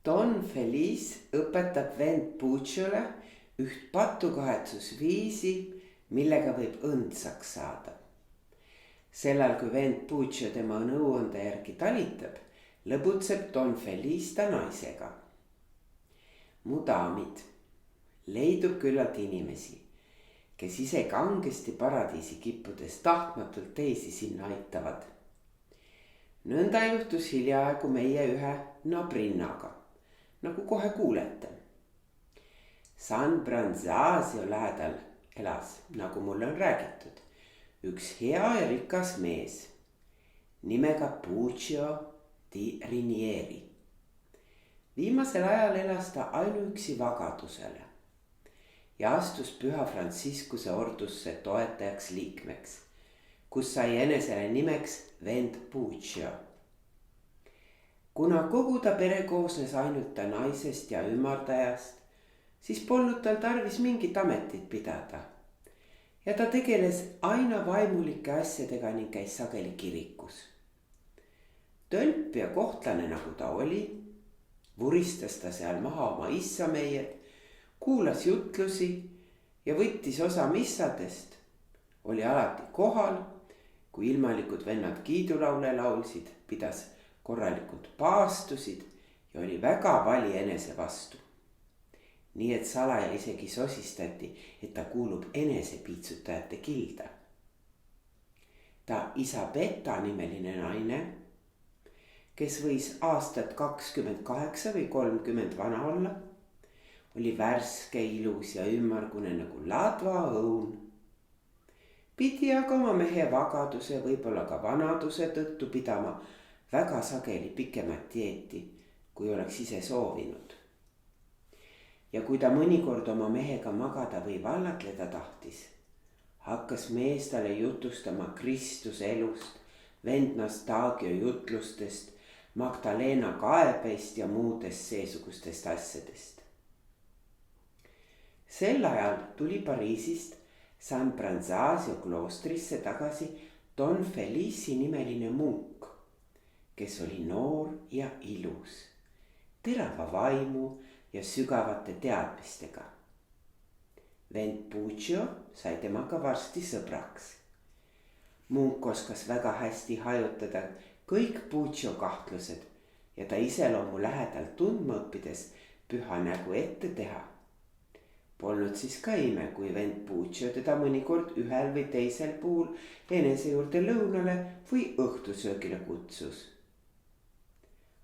Don Feliz õpetab vend Pucciole üht patukahetsusviisi, millega võib õndsaks saada. Sellal, kui vend Puccio tema nõuande järgi talitab, lõbutseb Don Feliz ta naisega. Mu daamid, leidub küllalt inimesi, kes ise kangesti paradiisi kippudes tahtmatult teisi sinna aitavad. Nõnda juhtus hiljaaegu meie ühe nabrinnaga, nagu kohe kuulete. San Branzasio lähedal elas, nagu mulle on räägitud, üks hea ja rikas mees nimega Puccio di Rinieri. Viimasel ajal elas ta ainuüksi vagadusele ja astus Püha Franciscuse ordusse toetajaks liikmeks, kus sai enesele nimeks vend Puccio. Kuna kogu ta pere koosnes ainult ta naisest ja ümardajast, siis polnud tal tarvis mingit ametit pidada ja ta tegeles aina vaimulike asjadega ning käis sageli kirikus. Tölp ja kohtlane nagu ta oli, vuristas ta seal maha oma issameied, kuulas jutlusi ja võttis osa missadest, oli alati kohal, kui ilmalikud vennad kiidulaule laulsid, pidas korralikult paastusid ja oli väga vali enese vastu. Nii et salaja isegi sosistati, et ta kuulub enesepiitsutajate kilda. Ta Isabetta nimeline naine, kes võis aastat 28 või 30 vana olla, oli värske, ilus ja ümmargune nagu ladva õun. Pidi aga oma mehe vagaduse, võib-olla ka vanaduse tõttu pidama väga sageli pikemat dieeti, kui oleks ise soovinud. Ja kui ta mõnikord oma mehega magada või vallatleda tahtis, hakkas mees talle jutustama Kristuse elust, vend Nastagio jutlustest, Magdalena kaebeist ja muudest seesugustest asjadest. Sel ajal tuli Pariisist San Branzasio kloostrisse tagasi Don Felici nimeline munk, kes oli noor ja ilus, terava vaimu ja sügavate teadmistega. Vend Puccio sai temaga varsti sõbraks. Munk oskas väga hästi hajutada kõik Puccio kahtlused ja ta iseloomu lähedalt tundma õppides püha nägu ette teha. Polnud siis ka ime, kui vend Puccio teda mõnikord ühel või teisel puhul enese juurde lõunale või õhtusöögile kutsus.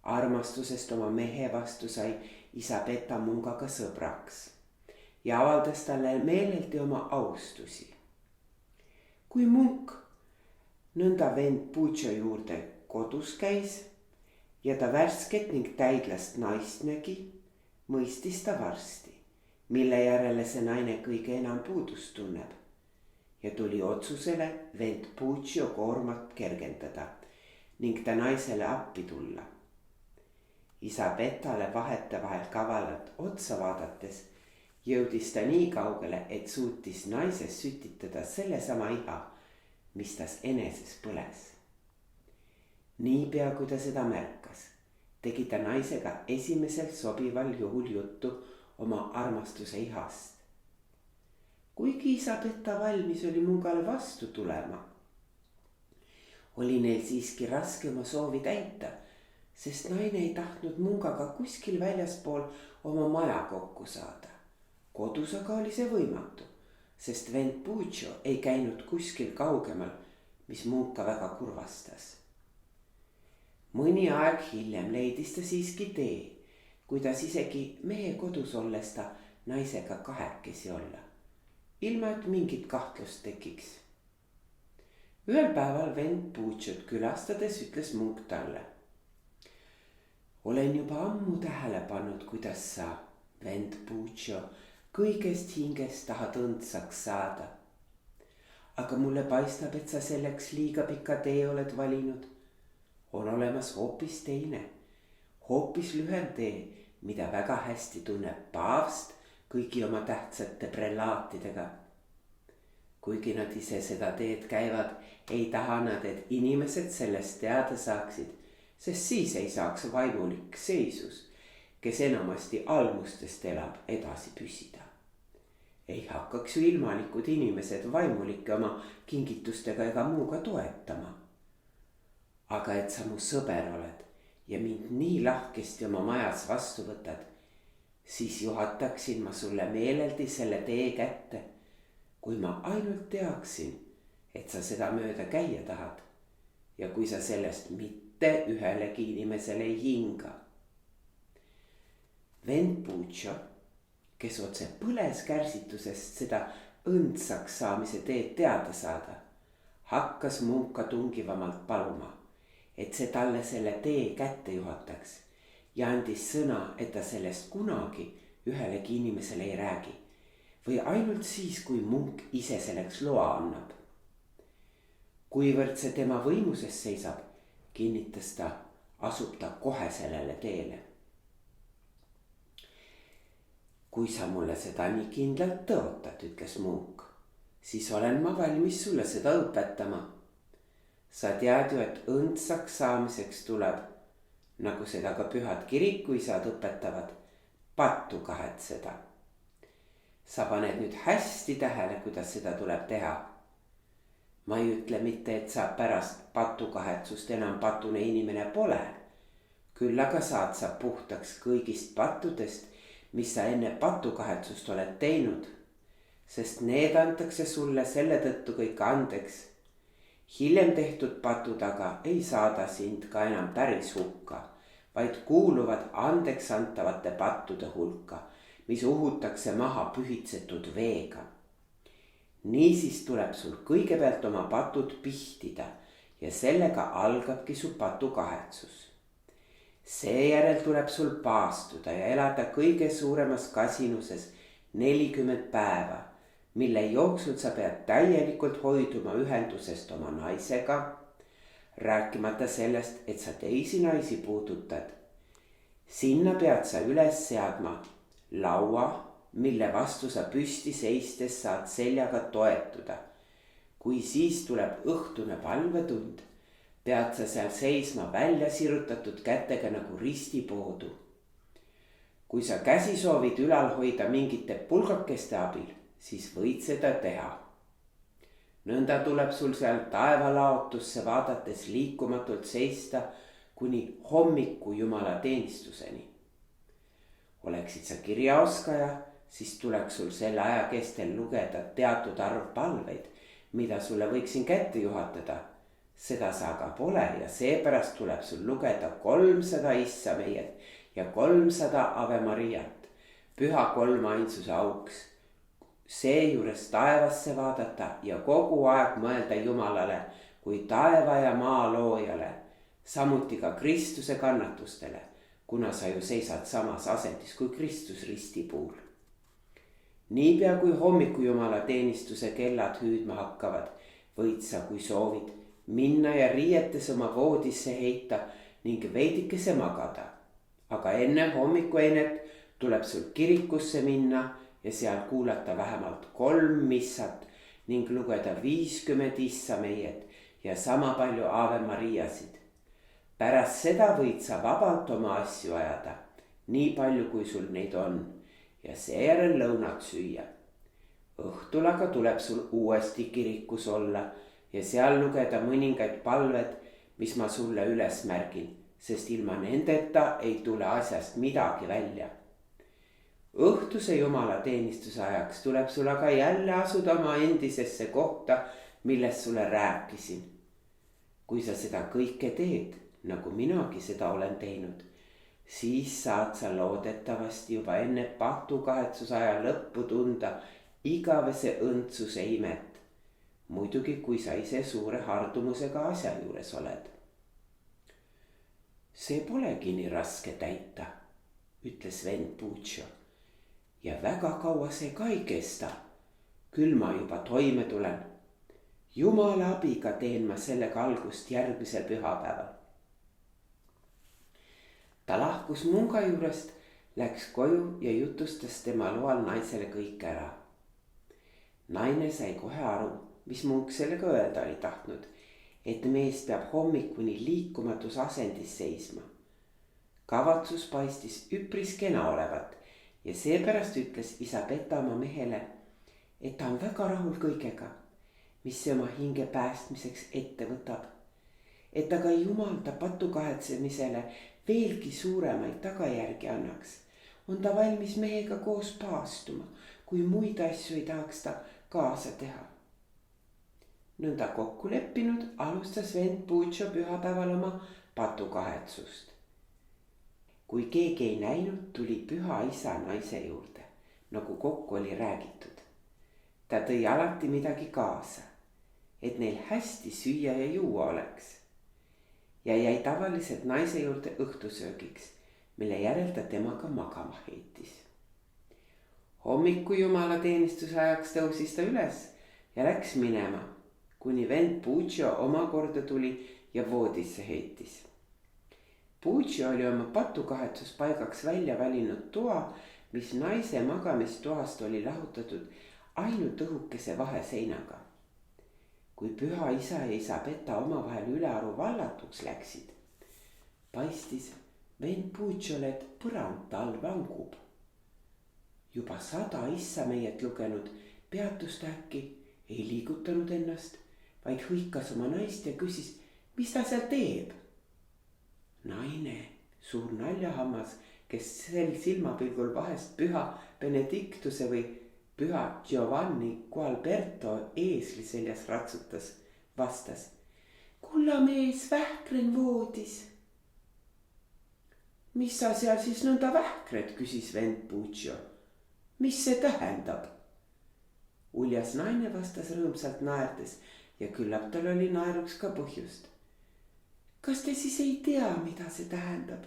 Armastusest oma mehe vastu sai Isabetta mungaga sõbraks ja avaldas talle meeleldi oma austusi. Kui munk nõnda vend Puccio juurde kodus käis ja ta värsket ning täidlast naist nägi, mõistis ta varsti, mille järele see naine kõige enam puudust tunneb ja tuli otsusele vend Puccio koormat kergendada ning ta naisele appi tulla. Isabettale vahetevahel kavalalt otsa vaadates jõudis ta nii kaugele, et suutis naises sütitada sellesama iha, mis tas eneses põles. Niipea kui ta seda märkas, tegi ta naisega esimesel sobival juhul juttu oma armastuse ihast. Kuigi Isabetta valmis oli mungale vastu tulema, oli neil siiski raske oma soovi täita, sest naine ei tahtnud mungaga kuskil väljaspool oma maja kokku saada. Kodus aga oli see võimatu, sest vend Puccio ei käinud kuskil kaugemal, mis munka väga kurvastas. Mõni aeg hiljem leidis ta siiski tee, kuidas isegi mehe kodus olles ta naisega kahekesi olla, ilma et mingit kahtlust tekiks. Ühel päeval vend Pucciot külastades ütles munk talle: olen juba ammu tähele pannud, kuidas sa, vend Puccio, kõigest hingest tahad õndsaks saada. Aga mulle paistab, et sa selleks liiga pika tee oled valinud. On olemas hoopis teine, hoopis lühem tee, mida väga hästi tunneb paavst kõigi oma tähtsate prelaatidega. Kuigi nad ise seda teed käivad, ei taha nad, et inimesed sellest teada saaksid, sest siis ei saaks vaimulik seisus kes enamasti almustest elab, edasi püsida. Ei hakkaks ju ilmalikud inimesed vaimulikke oma kingitustega ega muuga toetama. Aga et sa mu sõber oled ja mind nii lahkesti oma majas vastu võtad, siis juhataksin ma sulle meeleldi selle tee kätte, kui ma ainult teaksin, et sa seda mööda käia tahad ja kui sa sellest mitte ühelegi inimesele ei hinga. Vend Pucho, kes otse põles kärsitusest seda õndsaks saamise teed teada saada, hakkas munka tungivamalt paluma, et see talle selle tee kätte juhataks ja andis sõna, et ta sellest kunagi ühelegi inimesele ei räägi või ainult siis, kui munk ise selleks loa annab. Kuivõrd see tema võimuses seisab, kinnitas ta, asub ta kohe sellele teele. Kui sa mulle seda nii kindlalt tõotad, ütles munk, siis olen ma valmis sulle seda õpetama. Sa tead ju, et õndsaks saamiseks tuleb, nagu seda ka pühad kirikuisad õpetavad, pattu kahetseda. Sa paned nüüd hästi tähele, kuidas seda tuleb teha. Ma ei ütle mitte, et sa pärast patukahetsust enam patune inimene pole. Küll aga saad sa puhtaks kõigist pattudest, mis sa enne patukahetsust oled teinud, sest need antakse sulle selle tõttu kõik andeks. Hiljem tehtud patud aga ei saada sind ka enam päris hukka, vaid kuuluvad andeks antavate pattude hulka, mis uhutakse maha pühitsetud veega. Niisiis tuleb sul kõigepealt oma patud pihtida ja sellega algabki su patukahetsus. Seejärel tuleb sul paastuda ja elada kõige suuremas kasinuses 40 päeva, mille jooksul sa pead täielikult hoiduma ühendusest oma naisega, rääkimata sellest, et sa teisi naisi puudutad. Sinna pead sa üles seadma laua, mille vastu sa püsti seistes saad seljaga toetuda. Kui siis tuleb õhtune palvetund, pead sa seal seisma välja sirutatud kätega nagu ristipoodu. Kui sa käsi soovid ülal hoida mingite pulgakeste abil, siis võid seda teha. Nõnda tuleb sul seal taevalaotusse vaadates liikumatult seista kuni hommiku Jumala teenistuseni. Oleksid sa kirjaoskaja, siis tuleks sul selle aja kestel lugeda teatud arv palveid, mida sulle võiksin kätte juhatada. Seda sa aga pole ja seepärast tuleb sul lugeda 300 Issa meiet ja 300 Ave Mariat, püha kolmainsuse auks. Seejuures taevasse vaadata ja kogu aeg mõelda Jumalale kui taeva ja maa loojale, samuti ka Kristuse kannatustele, kuna sa ju seisad samas asendis kui Kristus ristipuul. Niipea kui hommiku Jumala teenistuse kellad hüüdma hakkavad, võid sa, kui soovid, minna ja riietes oma voodisse heita ning veidikese magada. Aga enne hommikueinet tuleb sul kirikusse minna ja seal kuulata vähemalt 3 missat ning lugeda 50 Issa meiet ja sama palju Ave Mariasid. Pärast seda võid sa vabalt oma asju ajada, nii palju kui sul neid on, ja seejärel lõunat süüa. Õhtul aga tuleb sul uuesti kirikus olla ja seal lugeda mõningaid palved, mis ma sulle üles märgin, sest ilma nendeta ei tule asjast midagi välja. Õhtuse Jumala teenistuse ajaks tuleb sul aga jälle asuda oma endisesse kohta, millest sulle rääkisin. Kui sa seda kõike teed, nagu minagi seda olen teinud, siis saad sa loodetavasti juba enne patukahetsusaja lõppu tunda igavese õndsuse imet. Muidugi, kui sa ise suure hardumusega asja juures oled. See polegi nii raske täita, ütles vend Pucho. Ja väga kaua see ka ei kesta. Küll ma juba toime tulen. Jumala abiga teen ma sellega algust järgmisel pühapäeval. Ta lahkus munga juurest, läks koju ja jutustas tema loal naisele kõik ära. Naine sai kohe aru, mis munk sellega öelda oli tahtnud, et mees peab hommikuni liikumatus asendis seisma. kavatsus paistis üpris kena olevat ja seepärast ütles isa Peta oma mehele, et ta on väga rahul kõigega, mis see oma hinge päästmiseks ette võtab. Et ta ka jumalda patu kahetsemisele veelgi suuremaid tagajärgi annaks, on ta valmis mehega koos paastuma, kui muid asju ei tahaks ta kaasa teha. Nõnda kokku leppinud alustas vend Pucho pühapäeval oma patukahetsust. Kui keegi ei näinud, tuli püha isa naise juurde, nagu kokku oli räägitud. Ta tõi alati midagi kaasa, et neil hästi süüa ja juua oleks. Ja jäi tavaliselt naise juurde õhtusöögiks, mille järel ta temaga magama heitis. Hommiku jumalateenistuse ajaks tõusis ta üles ja läks minema, kuni vend Pucho omakorda tuli ja voodisse heitis. Pucho oli oma patukahetsuspaigaks välja valinud toa, mis naise magamistoast oli lahutatud ainult õhukese vaheseinaga. Kui püha isa ja isa Peta omavahel ülearu vallatuks läksid, paistis vend Puchole, et põrand tal vangub. Juba 100 issameiet lugenud peatus ta äkki, ei liigutanud ennast, vaid hõikas oma naist ja küsis, mis ta seal teeb. Naine, suur naljahammas, kes sel silmapilgul vahest püha Benediktuse või püha Giovanni Gualberto eesli seljas ratsutas, vastas, kullamees vähkren voodis. Mis sa seal siis nõnda vähkred, küsis vend Pucho. Mis see tähendab? Uljas naine vastas rõõmsalt naerdes ja küllap tal oli naeruks ka põhjust. Kas te siis ei tea, mida see tähendab?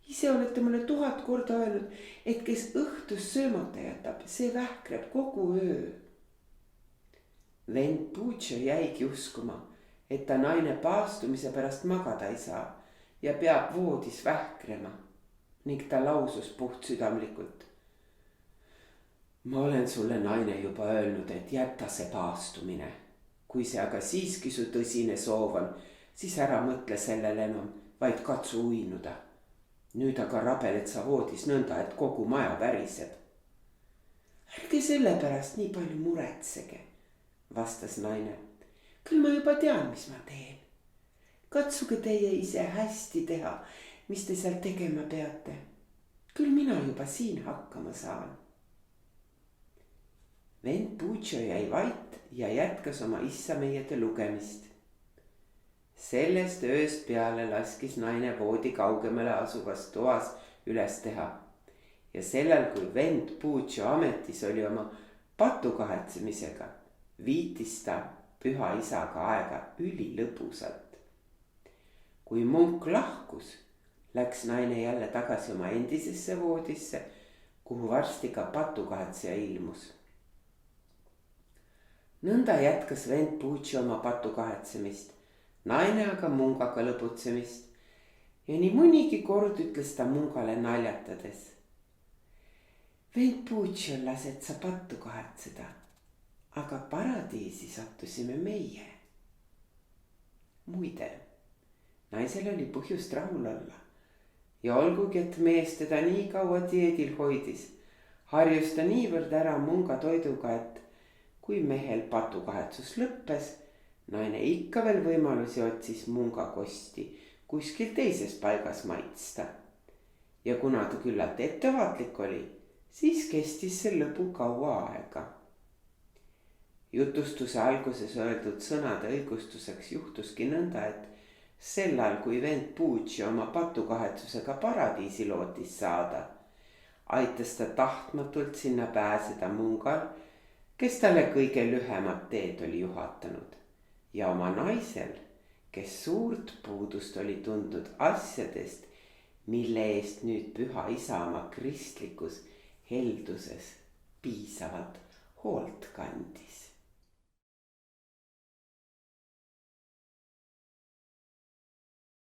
Ise olete mulle 1000 korda öelnud, et kes õhtus söömata jätab, see vähkreb kogu öö. Vend Pucho jäigi uskuma, et ta naine paastumise pärast magada ei saa ja peab voodis vähkrema, ning ta lausus puhtsüdamlikult. Ma olen sulle, naine, juba öelnud, et jäta see paastumine. Kui see aga siiski su tõsine soov on, siis ära mõtle sellele enam, vaid katsu uinuda. Nüüd aga rabeled sa voodis nõnda, et kogu maja väriseb. Ärge selle pärast nii palju muretsege, vastas naine. Küll ma juba tean, mis ma teen. Katsuge teie ise hästi teha, mis te seal tegema peate. Küll mina juba siin hakkama saan. Vend Pucho jäi vait ja jätkas oma issameiete lugemist. Sellest ööst peale laskis naine voodi kaugemale asuvas toas üles teha. Ja sellel, kui vend Pucho ametis oli oma patukahetsemisega, viitis ta püha isaga aega ülilõbusalt. Kui munk lahkus, läks naine jälle tagasi oma endisesse voodisse, kuhu varsti ka patukahetseja ilmus. Nõnda jätkas vend Pucho oma patukahetsemist, naine aga mungaga lõbutsemist ja nii mõnigi kord ütles ta mungale naljatades. Vend Pucho, lased sa pattu kahetseda, aga paradiisi sattusime meie. Muide, naisel oli põhjust rahul olla ja olgugi, et mees teda nii kaua dieedil hoidis, harjus ta niivõrd ära munga toiduga, et kui mehel patukahetsus lõppes, naine ikka veel võimalusi otsis mungakosti kuskil teises paigas maitsta. Ja kuna ta küllalt ettevaatlik oli, siis kestis see lõbu kaua aega. Jutustuse alguses öeldud sõnade õigustuseks juhtuski nõnda, et sellal, kui vend Pucho oma patukahetsusega paradiisi lootis saada, aitas ta tahtmatult sinna pääseda mungal, kes talle kõige lühemat teed oli juhatanud, ja oma naisel, kes suurt puudust oli tundnud asjadest, mille eest nüüd püha isa oma kristlikus helduses piisavalt hoolt kandis.